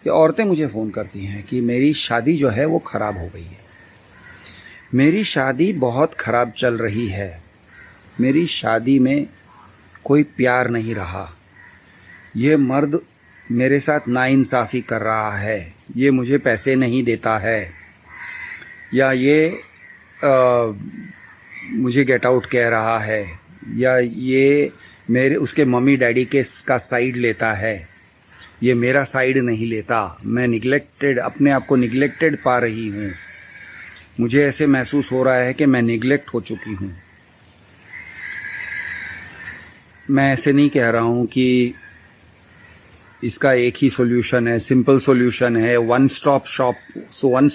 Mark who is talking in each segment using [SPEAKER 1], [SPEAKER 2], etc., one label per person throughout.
[SPEAKER 1] कि औरतें मुझे फ़ोन करती हैं कि मेरी शादी जो है वो ख़राब हो गई है, मेरी शादी बहुत ख़राब चल रही है, मेरी शादी में कोई प्यार नहीं रहा, ये मर्द मेरे साथ नाइंसाफ़ी कर रहा है, ये मुझे पैसे नहीं देता है, या ये मुझे गेट आउट कह रहा है, या ये मेरे उसके मम्मी डैडी का साइड लेता है, ये मेरा साइड नहीं लेता, मैं निगलेक्टेड, अपने आप को निगलेक्टेड पा रही हूँ, मुझे ऐसे महसूस हो रहा है कि मैं निगलेक्ट हो चुकी हूँ। मैं ऐसे नहीं कह रहा हूँ कि इसका एक ही सॉल्यूशन है, सिंपल सॉल्यूशन है, one stop shop, one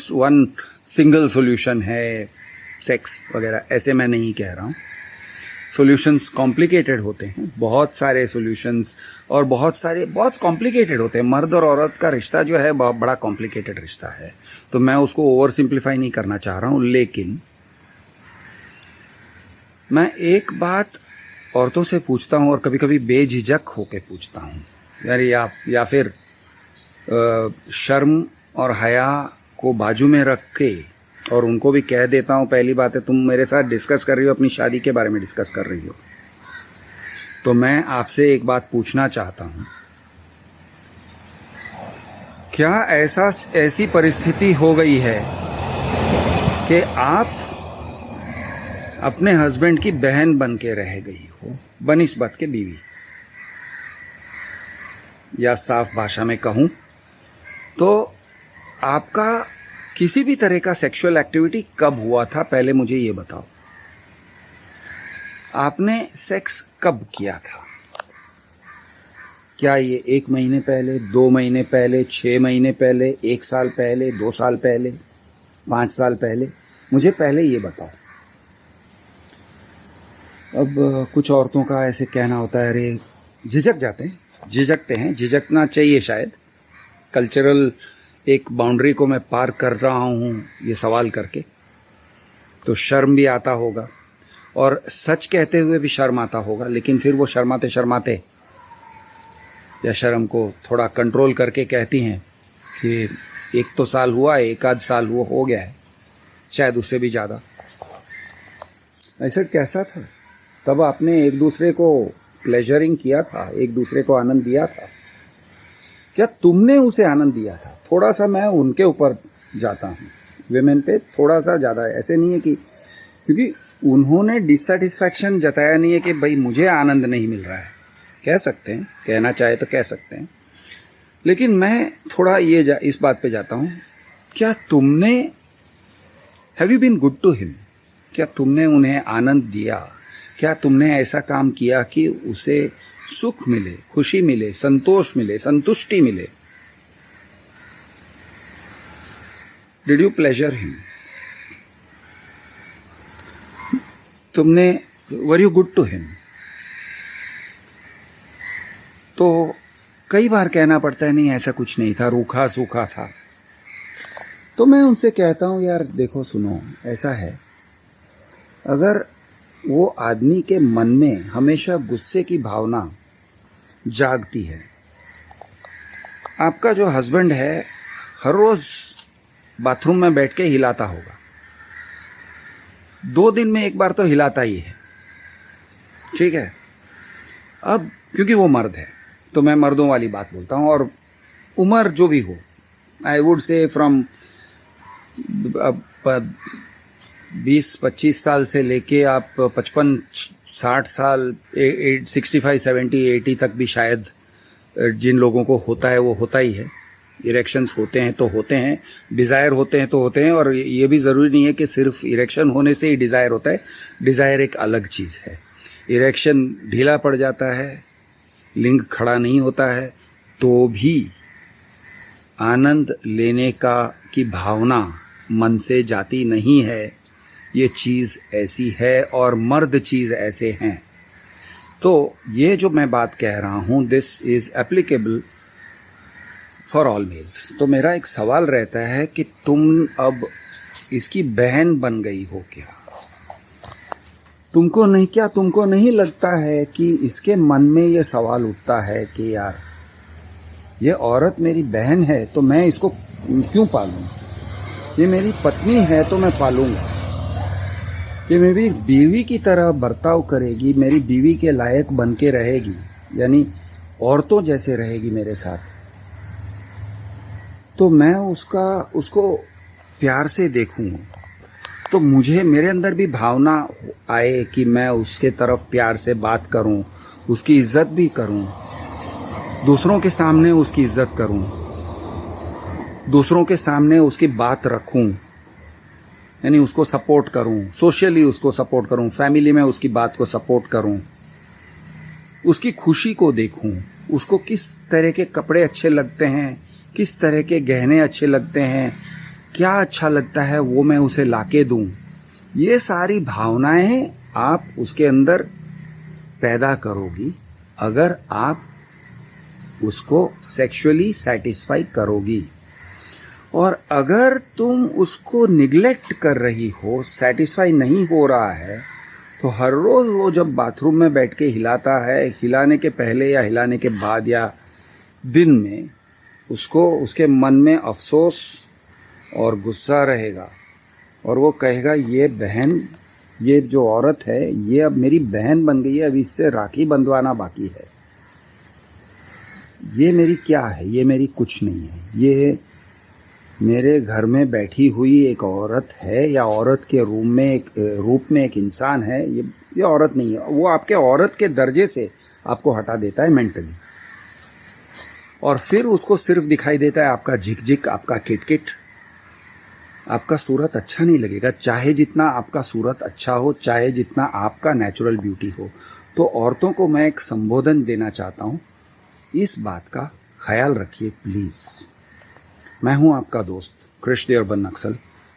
[SPEAKER 1] single solution है सेक्स वगैरह, ऐसे मैं नहीं कह रहा हूँ। सॉल्यूशंस कॉम्प्लिकेटेड होते हैं, बहुत सारे सॉल्यूशंस, और बहुत कॉम्प्लिकेटेड होते हैं। मर्द और औरत का रिश्ता जो है बहुत बड़ा कॉम्प्लिकेटेड रिश्ता है, तो मैं उसको ओवर सिंप्लीफाई नहीं करना चाह रहा हूँ। लेकिन मैं एक बात औरतों से पूछता हूँ, और कभी कभी बेझिझक होके पूछता हूँ यार, या फिर शर्म और हया को बाजू में रख के, और उनको भी कह देता हूँ, पहली बात है तुम मेरे साथ डिस्कस कर रही हो, अपनी शादी के बारे में डिस्कस कर रही हो, तो मैं आपसे एक बात पूछना चाहता हूँ, क्या ऐसी परिस्थिति हो गई है कि आप अपने हस्बैंड की बहन बन के रह गई हो, बनिस्बत के बीवी, या साफ भाषा में कहूँ तो आपका किसी भी तरह का सेक्सुअल एक्टिविटी कब हुआ था, पहले मुझे ये बताओ। आपने सेक्स कब किया था? क्या ये 1 महीने पहले, 2 महीने पहले, 6 महीने पहले, 1 साल पहले, 2 साल पहले, 5 साल पहले? मुझे पहले ये बताओ। अब कुछ औरतों का ऐसे कहना होता है, अरे झिझकते हैं, झिझकना चाहिए शायद, कल्चरल एक बाउंड्री को मैं पार कर रहा हूँ ये सवाल करके, तो शर्म भी आता होगा, और सच कहते हुए भी शर्म आता होगा, लेकिन फिर वो शर्माते या शर्म को थोड़ा कंट्रोल करके कहती हैं कि 1 तो साल हुआ है, 1 आध साल हुआ हो गया है, शायद उससे भी ज़्यादा। ऐसा कैसा था तब? आपने एक दूसरे को प्लेजरिंग किया था, एक दूसरे को आनंद दिया था? क्या तुमने उसे आनंद दिया था? थोड़ा सा मैं उनके ऊपर जाता हूँ, वेमेन पे थोड़ा सा ज़्यादा। ऐसे नहीं है कि क्योंकि उन्होंने डिससेटिस्फैक्शन जताया नहीं है कि भाई मुझे आनंद नहीं मिल रहा है, कह सकते हैं, कहना चाहे तो कह सकते हैं, लेकिन मैं थोड़ा इस बात पे जाता हूँ, क्या तुमने, have you been good to him? क्या तुमने उन्हें आनंद दिया? क्या तुमने ऐसा काम किया कि उसे सुख मिले, खुशी मिले, संतोष मिले, संतुष्टि मिले? Did you pleasure him? तुमने, were you good to him? तो कई बार कहना पड़ता है नहीं ऐसा कुछ नहीं था, रूखा सूखा था। तो मैं उनसे कहता हूँ, यार देखो सुनो, ऐसा है, अगर वो आदमी के मन में हमेशा गुस्से की भावना जागती है, आपका जो हस्बैंड है हर रोज बाथरूम में बैठ के हिलाता होगा, 2 दिन में 1 बार तो हिलाता ही है, ठीक है? अब क्योंकि वो मर्द है तो मैं मर्दों वाली बात बोलता हूँ, और उम्र जो भी हो, आई वुड से फ्रॉम 20-25 साल से लेके आप 55-60 साल, 65, 70, 80 तक भी शायद जिन लोगों को होता है वो होता ही है। इरेक्शंस होते हैं तो होते हैं, डिज़ायर होते हैं तो होते हैं, और ये भी ज़रूरी नहीं है कि सिर्फ इरेक्शन होने से ही डिज़ायर होता है। डिज़ायर एक अलग चीज़ है। इरेक्शन ढीला पड़ जाता है, लिंग खड़ा नहीं होता है, तो भी आनंद लेने की भावना मन से जाती नहीं है। ये चीज़ ऐसी है और मर्द चीज़ ऐसे हैं। तो ये जो मैं बात कह रहा हूँ, this is applicable for all males. तो मेरा एक सवाल रहता है कि तुम अब इसकी बहन बन गई हो क्या? तुमको नहीं लगता है कि इसके मन में ये सवाल उठता है कि यार ये औरत मेरी बहन है तो मैं इसको क्यों पालूं? ये मेरी पत्नी है तो मैं पालूंगा। ये मेरी बीवी की तरह बर्ताव करेगी, मेरी बीवी के लायक बन के रहेगी, यानी औरतों जैसे रहेगी मेरे साथ, तो मैं उसको प्यार से देखूं, तो मुझे मेरे अंदर भी भावना आए कि मैं उसके तरफ प्यार से बात करूं, उसकी इज्जत भी करूं, दूसरों के सामने उसकी इज्जत करूं, दूसरों के सामने उसकी बात रखूं, यानी उसको सपोर्ट करूं, सोशली उसको सपोर्ट करूं, फैमिली में उसकी बात को सपोर्ट करूं, उसकी खुशी को देखूं, उसको किस तरह के कपड़े अच्छे लगते हैं, किस तरह के गहने अच्छे लगते हैं, क्या अच्छा लगता है, वो मैं उसे लाके दूं। ये सारी भावनाएं आप उसके अंदर पैदा करोगी अगर आप उसको सेक्सुअली सेटिस्फाई करोगी। और अगर तुम उसको निग्लेक्ट कर रही हो, सेटिस्फाई नहीं हो रहा है, तो हर रोज वो जब बाथरूम में बैठ के हिलाता है, हिलाने के पहले या हिलाने के बाद या दिन में, उसको उसके मन में अफसोस और गुस्सा रहेगा और वो कहेगा ये बहन, ये जो औरत है ये अब मेरी बहन बन गई है, अब इससे राखी बंधवाना बाकी है। ये मेरी क्या है? ये मेरी कुछ नहीं है। ये मेरे घर में बैठी हुई एक औरत है, या औरत के रूप में एक इंसान है। ये औरत नहीं है। वो आपके औरत के दर्जे से आपको हटा देता है मेंटली, और फिर उसको सिर्फ दिखाई देता है आपका झिक-झिक, आपका किट-किट। आपका सूरत अच्छा नहीं लगेगा, चाहे जितना आपका सूरत अच्छा हो, चाहे जितना आपका नेचुरल ब्यूटी हो। तो औरतों को मैं एक संबोधन देना चाहता हूँ, इस बात का ख्याल रखिए प्लीज़। मैं हूँ आपका दोस्त कृष्णदेव बन नक्सल।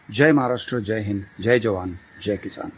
[SPEAKER 1] जय महाराष्ट्र, जय हिंद, जय जवान, जय किसान।